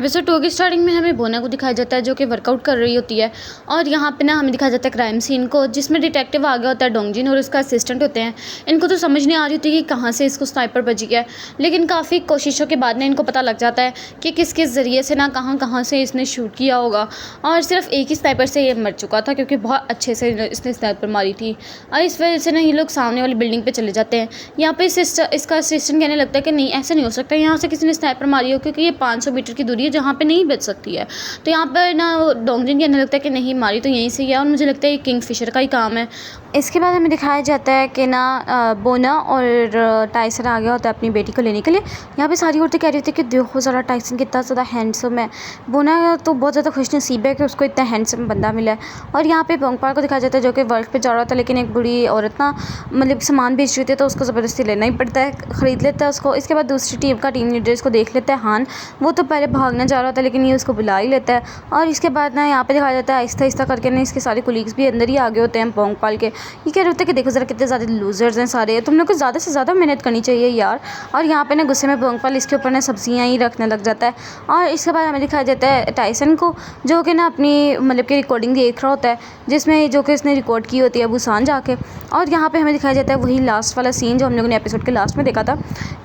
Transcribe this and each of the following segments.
Episode 2 की starting में हमें बोना को दिखाया जाता है जो कि वर्कआउट कर रही होती है और यहाँ पे ना हमें दिखाया जाता है क्राइम सीन को, जिसमें डिटेक्टिव आ गया होता है डोंगजिन और उसका असिस्टेंट होते हैं। इनको तो समझ नहीं आ रही होती कि कहाँ से इसको स्नाइपर बजी है, लेकिन काफ़ी कोशिशों के बाद ना इनको पता लग जाता है कि किस किस ज़रिए से ना कहाँ से इसने शूट किया होगा। और सिर्फ एक ही स्नाइपर से ये मर चुका था क्योंकि बहुत अच्छे से इसने स्नाइपर मारी थी। और इस वजह से ना ये लोग सामने वाली बिल्डिंग पर चले जाते हैं। यहाँ पर इसका असिस्टेंट कहने लगता है कि नहीं, ऐसा नहीं हो सकता, यहाँ से किसी ने स्नाइपर मारी हो क्योंकि ये 500 मीटर की दूरी है जहाँ पे नहीं बच सकती है। तो यहाँ पर ना डोंगजिन कहने लगता है कि नहीं, मारी तो यहीं से ही है और मुझे लगता है ये किंगफिशर का ही काम है। इसके बाद हमें दिखाया जाता है कि ना बोना और टाइसन आ गया होता है अपनी बेटी को लेने के लिए। यहाँ पे सारी औरतें कह रही थी कि देखो ज़रा टाइसन कितना ज़्यादा हैंडसम है। बोना तो बहुत ज़्यादा खुशनसीब है कि उसको इतना हैंडसम बंदा मिला है। और यहाँ पे बोंगपाल को दिखाया जाता है जो कि वर्क पे जा रहा था, लेकिन एक बुरी औरत ना मतलब सामान बेच रही थी तो उसको ज़बरदस्ती लेना ही पड़ता है, ख़रीद लेता है उसको। इसके बाद दूसरी टीम का टीम लीडर इसको देख लेता है, हान। वो तो पहले भागना जा रहा था लेकिन ये उसको बुला ही लेता है। और इसके बाद ना यहाँ पे दिखाया जाता है आहिस्ता आहिस्ता करके ना इसके सारे कोलीग्स भी अंदर ही आ गए होते हैं बोंगपाल के। ये कह रहे होते हैं कि देखो ज़रा कितने ज़्यादा लूजर्स हैं सारे, तुम लोग को ज़्यादा से ज़्यादा मेहनत करनी चाहिए यार। और यहाँ पे ना गुस्से में बोंगपाल इसके ऊपर ना सब्जियाँ ही रखने लग जाता है। और इसके बाद हमें दिखाया जाता है टाइसन को जो कि ना अपनी मतलब कि रिकॉर्डिंग देख रहा होता है, जिसमें जो कि इसने रिकॉर्ड की होती है बुसान जाके। और यहाँ पे हमें दिखाया जाता है वही लास्ट वाला सीन जो हम लोगों ने एपिसोड के लास्ट में देखा था,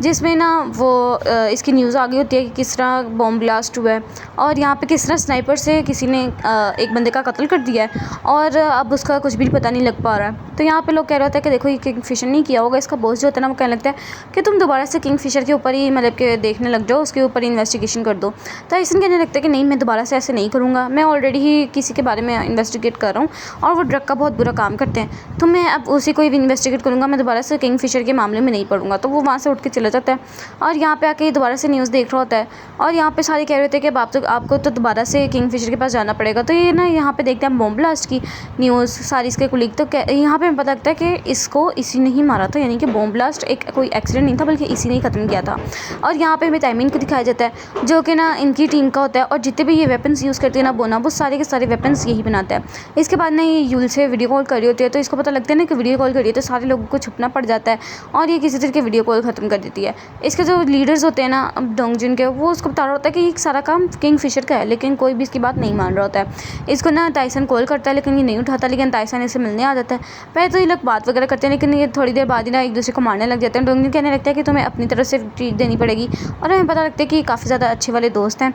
जिसमें ना वो इसकी न्यूज़ आ गई होती है कि किस तरह बॉम्ब ब्लास्ट हुआ है और यहाँ पे किस तरह स्नाइपर से किसी ने एक बंदे का कत्ल कर दिया है और अब उसका कुछ भी पता नहीं लग पा रहा है। तो यहाँ पे लोग कह रहे होते हैं कि देखो ये किंगफिशर नहीं किया होगा। इसका बॉस जो होता है ना वो कहने लगता है कि तुम दोबारा से किंगफिशर के ऊपर ही मतलब कि देखने लग जाओ, उसके ऊपर इन्वेस्टिगेशन कर दो। तो टाइसन कहने लगता है कि नहीं, मैं दोबारा से ऐसे नहीं करूँगा, मैं ऑलरेडी ही किसी के बारे में इन्वेस्टिगेट कर रहा हूँ और वो ड्रग का बहुत बुरा काम करते हैं, तो मैं अब उसी को ही इन्वेस्टिगेट करूँगा, मैं दोबारा से किंगफिशर के मामले में नहीं पड़ूंगा। तो वो वहाँ से उठ के चला जाता है और यहाँ पे आके दोबारा से न्यूज़ देख रहा होता है। और यहाँ पे सारे कह रहे थे कि आपको तो दोबारा से किंगफिशर के पास जाना पड़ेगा। तो ये ना यहाँ पे देखते हैं बॉम्ब ब्लास्ट की न्यूज़ सारी इसके कुलीग। तो यहाँ पे हमें पता लगता है कि इसको इसी ने ही मारा था, यानी कि बॉम्ब ब्लास्ट एक कोई एक्सीडेंट नहीं था बल्कि इसी ने ही ख़त्म किया था। और यहाँ पे हमें टाइमिंग को दिखाया जाता है जो कि ना इनकी टीम का होता है और जितने भी ये वेपन्स यूज़ करते हैं ना बोना, वो सारे के सारे वेपन्स यही बनाता है। इसके बाद ना ये यूल से वीडियो कॉल कर रही होती है, तो इसको पता लगता है ना कि वीडियो कॉल कर रही है, तो सारे लोगों को छुपना पड़ जाता है और ये किसी तरह के वीडियो कॉल ख़त्म कर देती है। इसके जो लीडर्स होते हैं ना डोंगजिन के, वो उसको बता रहा होता है कि ये सारा काम किंगफिशर का है, लेकिन कोई भी इसकी बात नहीं मान रहा होता है। इसको ना टाइसन कॉल करता है लेकिन ये नहीं उठाता, लेकिन टाइसन इसे मिलने आ जाता है। पहले तो ये लोग बात वगैरह करते हैं लेकिन ये थोड़ी देर बाद ही ना एक दूसरे को मारने लग जाते हैं। डोंगजिन कहने लगता है कि तुम्हें अपनी तरफ से ट्रीट देनी पड़ेगी और हमें पता लगता है कि काफ़ी ज़्यादा अच्छे वाले दोस्त हैं।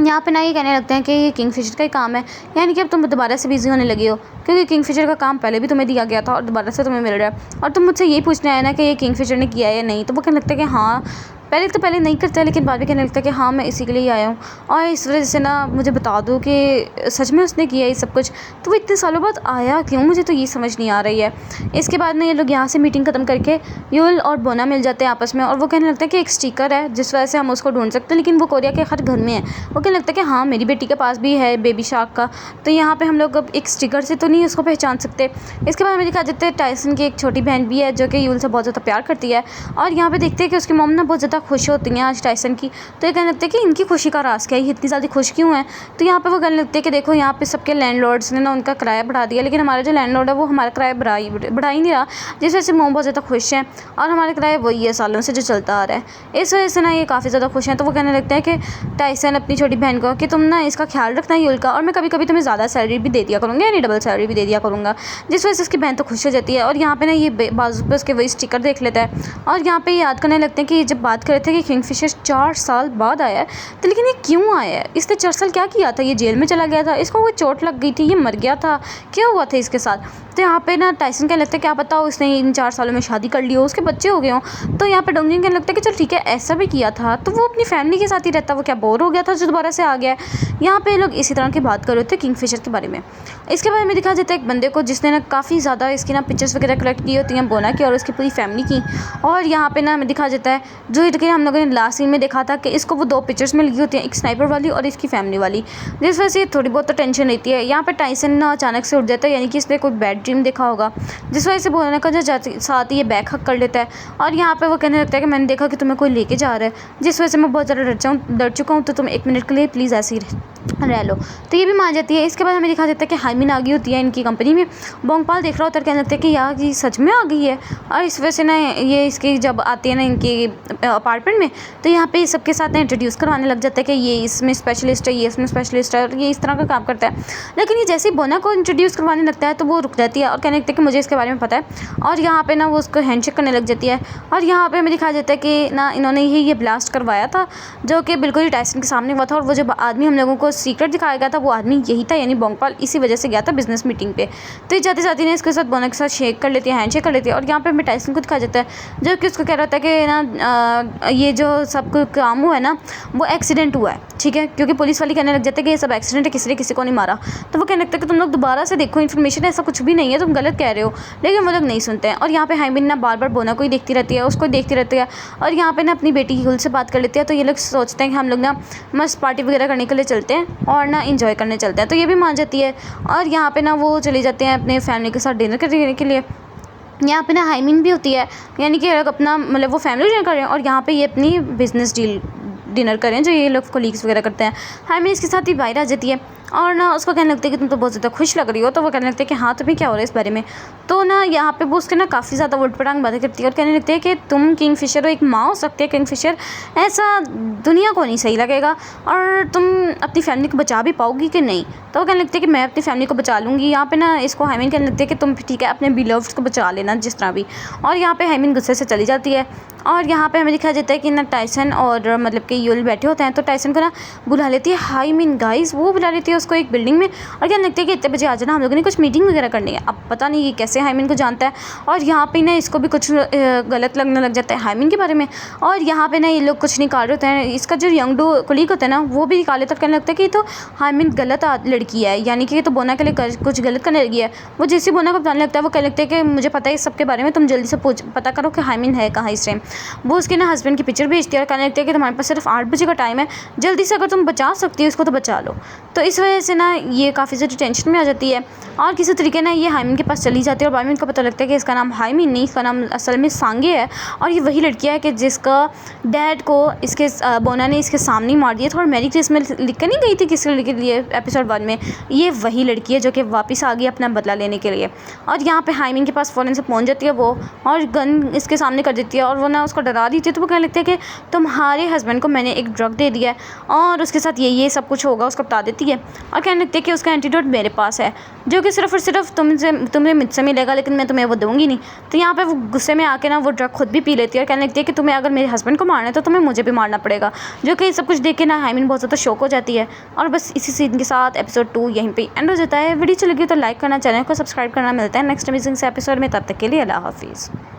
यहाँ पे ना ये कहने लगते हैं कि ये किंगफिशर का ही काम है, यानी कि अब तुम दोबारा से बिजी होने लगी हो क्योंकि किंगफिशर का काम पहले भी तुम्हें दिया गया था और दोबारा से तुम्हें मिल रहा है और तुम मुझसे यही पूछने आए ना कि ये किंगफिशर ने किया है या नहीं। तो वो कहने लगता है कि हाँ, पहले नहीं करता है लेकिन बाद में कहने लगता है कि हाँ, मैं इसी के लिए ही आया हूँ और इस वजह से ना मुझे बता दो कि सच में उसने किया ये सब कुछ। तो वो इतने सालों बाद आया क्यों, मुझे तो ये समझ नहीं आ रही है। इसके बाद ना ये लोग यहाँ से मीटिंग ख़त्म करके यूल और बोना मिल जाते हैं आपस में और वो कहने लगता है कि एक स्टिकर है जिस वजह से हम उसको ढूंढ सकते हैं, लेकिन वो कोरिया के हर घर में है। वो कहने लगता है कि हाँ, मेरी बेटी के पास भी है बेबी शार्क का, तो यहाँ पर हम लोग अब एक स्टिकर से तो नहीं उसको पहचान सकते। इसके बाद हमें दिखा देते हैं टाइसन की एक छोटी बहन भी है जो कि यूल से बहुत ज़्यादा प्यार करती है और यहाँ पर देखते हैं कि उसकी मॉम ना बहुत ज़्यादा खुश होती हैं आज टाइसन की। तो ये कहने लगते हैं कि इनकी खुशी का राज क्या है, इतनी ज़्यादा खुश क्यों है। तो यहाँ पे वो कहने लगते हैं कि देखो यहाँ पे सबके लैंडलॉर्ड्स ने ना उनका किराया बढ़ा दिया, लेकिन हमारा जो लैंडलॉर्ड है वो हमारा किराया बढ़ा ही नहीं रहा, जिस वजह से मोम बहुत ज़्यादा खुश हैं और हमारा किराया वही है सालों से जो चलता आ रहा है। इस वजह से ना ये काफ़ी ज़्यादा खुश हैं। तो वो कहने लगता है कि टाइसन अपनी छोटी बहन को कि तुम ना इसका ख्याल रखना यूल का, और मैं कभी कभी तुम्हें ज़्यादा सैलरी भी दे दिया करूँगा, यानी डबल सैलरी भी दे दिया करूँगा। जिस वजह से उसकी बहन तो खुश हो जाती है और यहाँ पे ना ये बाजू पे उसके वही स्टिकर देख लेता है और यहाँ पे याद करने लगते हैं कि जब बात कर रहे थे कि किंगफिशर 4 साल बाद आया है, तो लेकिन ये क्यों आया है, इसने 4 साल क्या किया था, ये जेल में चला गया था, इसको कोई चोट लग गई थी, ये मर गया था, क्या हुआ था इसके साथ। तो यहाँ पे ना टाइसन कहने लगता है क्या पता हो इसने इन 4 सालों में शादी कर ली हो, उसके बच्चे हो गए हों। तो यहाँ पे डोंगजिन कहने लगता है कि चल ठीक है, ऐसा भी किया था तो वो अपनी फैमिली के साथ ही रहता, वो क्या बोर हो गया था जो दोबारा से आ गया है। यहाँ पे लोग इसी तरह की बात कर रहे थे किंगफिशर के बारे में। इसके बारे में दिखा जाता है एक बंदे को जिसने ना काफ़ी ज़्यादा इसकी ना पिक्चर्स वगैरह कलेक्ट की होती हैं बोना की और उसकी पूरी फैमिली की। और यहाँ पे ना हमें दिखा जाता है जो कि हम लोगों ने लास्ट सीन में देखा था कि इसको वो 2 पिक्चर्स में लगी होती हैं, एक स्नाइपर वाली और इसकी फैमिली वाली, जिस वजह से थोड़ी बहुत तो टेंशन रहती है। यहाँ पे टाइसन ना अचानक से उठ जाता है, यानी कि इसने कोई बैड ड्रीम देखा होगा, जिस वजह से बोना का जो साथ ही ये बैग हक कर लेता है और यहाँ पे वो कहने लगता है कि मैंने देखा कि तुम्हें कोई लेके जा रहा है, जिस वजह से मैं बहुत ज़्यादा डर चुका हूँ, तो तुम 1 मिनट के लिए प्लीज़ ऐसे ही रह लो। तो ये भी मान जाती है। इसके बाद हमें दिखा देता है कि हाइमिन आ गई होती है इनकी कंपनी में। बोंगपाल देख रहा होता है, कहने लगता है कि यार ये सच में आ गई है। और इस वजह से ना ये इसकी जब आती है ना इनके अपार्टमेंट में, तो यहाँ पे सबके साथ ना इंट्रोड्यूस करवाने लग जाता है कि ये इसमें स्पेशलिस्ट है, ये इसमें स्पेशलिस्ट है, और ये इस तरह का काम करता है। लेकिन ये जैसे ही बोना को इंट्रोड्यूस करवाने लगता है तो वो रुक जाती है और कहने लगता है कि मुझे इसके बारे में पता है। और यहाँ पे ना वो उसको हैंडशेक करने लग जाती है। और यहाँ पे हमें दिखाया जाता है कि ना इन्होंने ही ये ब्लास्ट करवाया था, जो कि बिल्कुल ही टाइसन के सामने हुआ था। और वो जो आदमी हम लोगों को सीक्रेट दिखाया गया था वो आदमी यही था, यानी बोंगपाल इसी वजह से गया था बिजनेस मीटिंग पे। तो ये जाते जाते ने इसके साथ बोना के साथ शेक कर लेती है, हैंडशेक कर लेती है। और यहाँ पे हमें टाइसन को दिखाया जाता है, जो कि उसको कह रहा था कि ना ये जो सब काम हुआ है ना वो एक्सीडेंट हुआ है, ठीक है, क्योंकि पुलिस वाले कहने लग जाते हैं कि ये सब एक्सीडेंट है, किसी ने किसी को नहीं मारा। तो वो कहने लगता है कि तुम लोग दोबारा से देखो इन्फॉर्मेशन, ऐसा कुछ भी नहीं है, तुम गलत कह रहे हो। लेकिन वो लोग नहीं सुनते हैं। और यहाँ पे हाइमिन ना बार बार बोना को ही देखती रहती है, उसको देखती रहती है। और यहाँ पे ना अपनी बेटी युल से बात कर लेती है। तो ये लोग सोचते हैं कि हम लोग ना मस्त पार्टी वगैरह करने के लिए चलते हैं और ना इंजॉय करने चलते हैं। तो ये भी मान जाती है। और यहाँ पे ना वो चले जाते हैं अपने फैमिली के साथ डिनर करने के लिए। यहाँ पे ना हाइमिन भी होती है, यानी कि अपना मतलब वो फैमिली डिनर कर रहे हैं और यहाँ पे ये अपनी बिजनेस डिनर करें जो ये लोग कोलीग्स वगैरह करते हैं। हाइमिन इसके साथ ही बाहर आ जाती है और ना उसको कहने लगता है कि तुम तो बहुत ज़्यादा खुश लग रही हो। तो वो कहने लगता है कि हाँ तुम्हें क्या हो रहा है इस बारे में। तो ना यहाँ पे वो उसके ना काफ़ी ज़्यादा उटपटांग बातें करती है और कहने लगती है कि तुम किंगफिशर हो, एक माँ हो सकती है किंगफिशर, ऐसा दुनिया को नहीं सही लगेगा, और तुम अपनी फैमिली को बचा भी पाओगी कि नहीं। तो वो कहने लगती है कि मैं अपनी फैमिली को बचा लूँगी। यहाँ पे ना इसको हाइमिन कहने लगती है कि तुम ठीक है अपने बिलव्ड को बचा लेना जिस तरह भी। और यहाँ पे हाइमिन गुस्से से चली जाती है। और यहाँ पे हमें दिखाया जाता है कि ना टाइसन और मतलब कि युल बैठे होते हैं। तो टाइसन को ना बुला लेती है हाइमिन, गाइस वो बुला लेती है उसको एक बिल्डिंग में और कहने लगती है कि इतने बजे आ जाना, हम लोगों ने कुछ मीटिंग वगैरह करनी है। अब पता नहीं ये कैसे हाइमिन को जानता है। और यहाँ पे ना इसको भी कुछ गलत लगने लग जाता है हाइमिन के बारे में। और यहाँ पे ना ये लोग कुछ निकाल रहे होते हैं, इसका जो यंग डो कोलीग होता है ना वो भी निकाल लेता है। कहने लगता है कि तो हाइमिन गलत लड़की है, यानी कि ये तो बोना के लिए कुछ गलत करने लगी है। वो जैसे बोना को बताने लगता है वो कहने लगता है कि मुझे पता है इस सब के बारे में, तुम जल्दी से पता करो कि हाइमिन है कहाँ इस टाइम। वो उसके ना हस्बैंड की पिक्चर भेजती है और कहने लगती है कि तुम्हारे पास सिर्फ 8 बजे का टाइम है, जल्दी से अगर तुम बचा सकती हो इसको तो बचा लो। तो इस वजह से ना ये काफ़ी ज़्यादा टेंशन में आ जाती है और किसी तरीके ना ये हाइमिन के पास चली जाती है। और बाद में इनको पता लगता है कि इसका नाम हाइमिन नहीं, इसका नाम असल में सांगे है। और ये वही लड़की है कि जिसका डैड को इसके बोना ने इसके सामने ही मार दिया था और मैरी क्रिसमस लिख कर नहीं गई थी किसी के लिए एपिसोड 1 में। ये वही लड़की है जो कि वापस आ गई अपना बदला लेने के लिए। और यहाँ पे हाइमिन के पास फ़ौरन से पहुँच जाती है वो और गन इसके सामने कर देती है और वो ना उसको डरा देती है। तो वो कहने लगती है कि तुम्हारे हस्बैंड को मैंने एक ड्रग दे दिया है और उसके साथ ये सब कुछ होगा, उसको बता देती है। और कहने लगती है कि उसका एंटीडोट मेरे पास है जो कि सिर्फ और सिर्फ तुम्हें मुझसे मिलेगा, लेकिन मैं तुम्हें वो दूंगी नहीं। तो यहाँ पे वो गुस्से में आके ना वो ड्रग खुद भी पी लेती है और कहने लगती है कि तुम्हें अगर मेरे हस्बैंड को मारना है तो तुम्हें मुझे भी मारना पड़ेगा। जो कि सब कुछ देख के ना हाइमिन बहुत ज़्यादा शौक हो जाती है। और बस इसी सीन के साथ एपिसोड 2 यहीं पे एंड हो जाता है। वीडियो अच्छी लगी तो लाइक करना, चैनल को सब्सक्राइब करना। मिलता है नेक्स्ट अमेजिंग से एपिसोड में, तब तक के लिए अल्लाह हाफिज़।